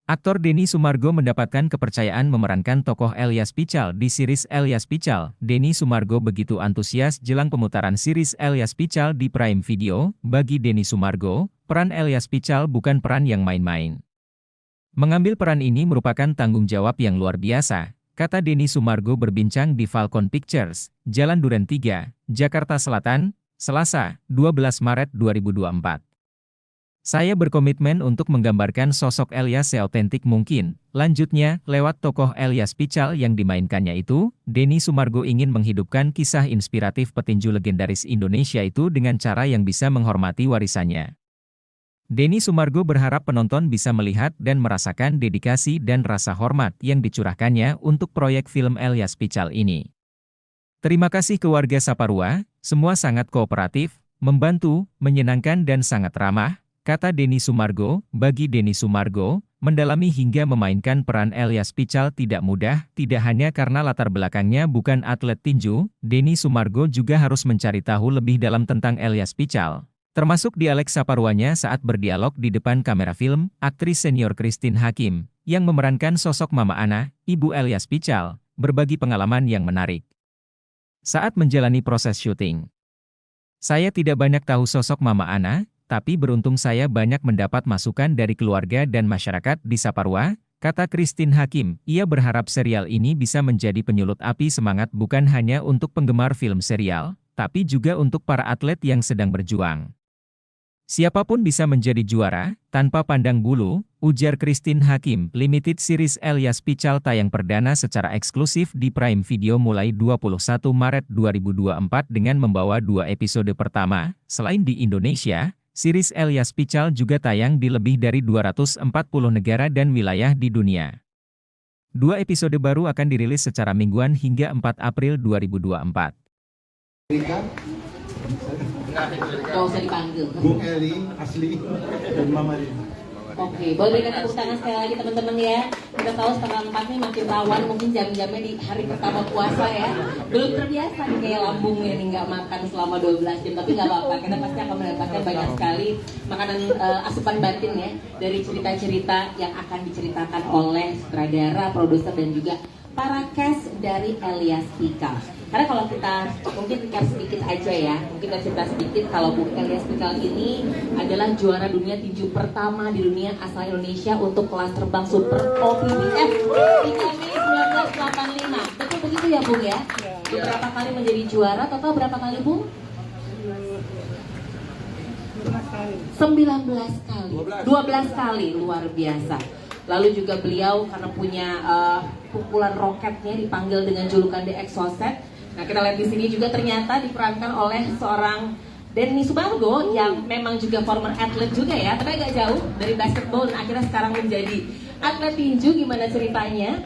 Aktor Denny Sumargo mendapatkan kepercayaan memerankan tokoh Elyas Pical di series Elyas Pical. Denny Sumargo begitu antusias jelang pemutaran series Elyas Pical di Prime Video. Bagi Denny Sumargo, peran Elyas Pical bukan peran yang main-main. Mengambil peran ini merupakan tanggung jawab yang luar biasa, kata Denny Sumargo berbincang di Falcon Pictures, Jalan Duren 3, Jakarta Selatan, Selasa, 12 Maret 2024. Saya berkomitmen untuk menggambarkan sosok Elyas seautentik mungkin. Lanjutnya, lewat tokoh Elyas Pical yang dimainkannya itu, Denny Sumargo ingin menghidupkan kisah inspiratif petinju legendaris Indonesia itu dengan cara yang bisa menghormati warisannya. Denny Sumargo berharap penonton bisa melihat dan merasakan dedikasi dan rasa hormat yang dicurahkannya untuk proyek film Elyas Pical ini. Terima kasih ke warga Saparua, semua sangat kooperatif, membantu, menyenangkan dan sangat ramah, kata Denny Sumargo. Bagi Denny Sumargo, mendalami hingga memainkan peran Elyas Pical tidak mudah, tidak hanya karena latar belakangnya bukan atlet tinju, Denny Sumargo juga harus mencari tahu lebih dalam tentang Elyas Pical. Termasuk dialek Saparuanya saat berdialog di depan kamera film, aktris senior Christine Hakim, yang memerankan sosok Mama Ana, ibu Elyas Pical, berbagi pengalaman yang menarik. Saat menjalani proses syuting, saya tidak banyak tahu sosok Mama Ana, tapi beruntung saya banyak mendapat masukan dari keluarga dan masyarakat di Saparua, kata Christine Hakim. Ia berharap serial ini bisa menjadi penyulut api semangat bukan hanya untuk penggemar film serial, tapi juga untuk para atlet yang sedang berjuang. Siapapun bisa menjadi juara, tanpa pandang bulu, ujar Christine Hakim. Limited series Elyas Pical tayang perdana secara eksklusif di Prime Video mulai 21 Maret 2024 dengan membawa 2 episode pertama. Selain di Indonesia, series Elyas Pical juga tayang di lebih dari 240 negara dan wilayah di dunia. 2 episode baru akan dirilis secara mingguan hingga 4 April 2024. Gak usah dipanggil. Bung Eli, Asli, dan Mama Lin. Oke, boleh berikan tepuk tangan sekali lagi teman-teman ya. Kita tahu 3:30 nih makin rawan, mungkin jam-jamnya di hari pertama puasa ya. Belum terbiasa nih kayak lambungnya nih nggak makan selama 12 jam, tapi nggak apa-apa. Kita pasti akan mendapatkan banyak sekali makanan asupan batin ya dari cerita-cerita yang akan diceritakan oleh sutradara, produser dan juga para cast dari Elyas Pical. Karena kalau kita mungkin recap sedikit aja ya, mungkin kita cerita sedikit kalau Bung Elyas Pical ini adalah juara dunia tinju pertama di dunia asal Indonesia untuk kelas terbang Super OPBF di Mei 1985. Betul begitu ya Bung ya? Beberapa kali menjadi juara, total berapa kali Bung? 19 kali, 12 kali, luar biasa. Lalu juga beliau karena punya pukulan roketnya dipanggil dengan julukan The Exocet. Nah kita lihat di sini juga ternyata diperankan oleh seorang Denny Sumargo yang memang juga former atlet juga ya, tapi agak jauh dari basketball dan akhirnya sekarang menjadi atlet tinju. Gimana ceritanya?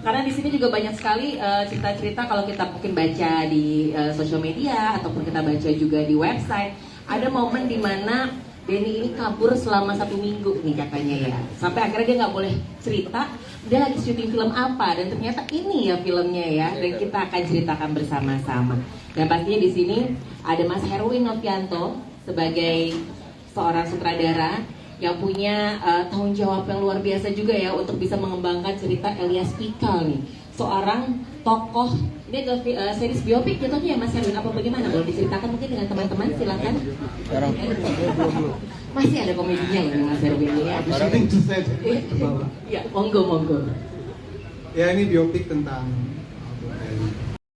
Karena di sini juga banyak sekali cerita-cerita kalau kita mungkin baca di sosial media ataupun kita baca juga di website. Ada momen di mana Denny ini kabur selama 1 minggu nih katanya ya. Sampai akhirnya dia nggak boleh cerita dia lagi syuting film apa, dan ternyata ini ya filmnya ya, dan kita akan ceritakan bersama-sama. Dan pastinya di sini ada Mas Herwin Novianto sebagai seorang sutradara yang punya tanggung jawab yang luar biasa juga ya untuk bisa mengembangkan cerita Elyas Pical nih. Seorang tokoh, ini adalah series biopik jatuhnya ya Mas Herwin, apa bagaimana? Boleh diceritakan mungkin dengan teman-teman, silakan. Masih ada komedinya loh Mas Herwin ya. Sekarang Ya, monggo. Ya ini biopik tentang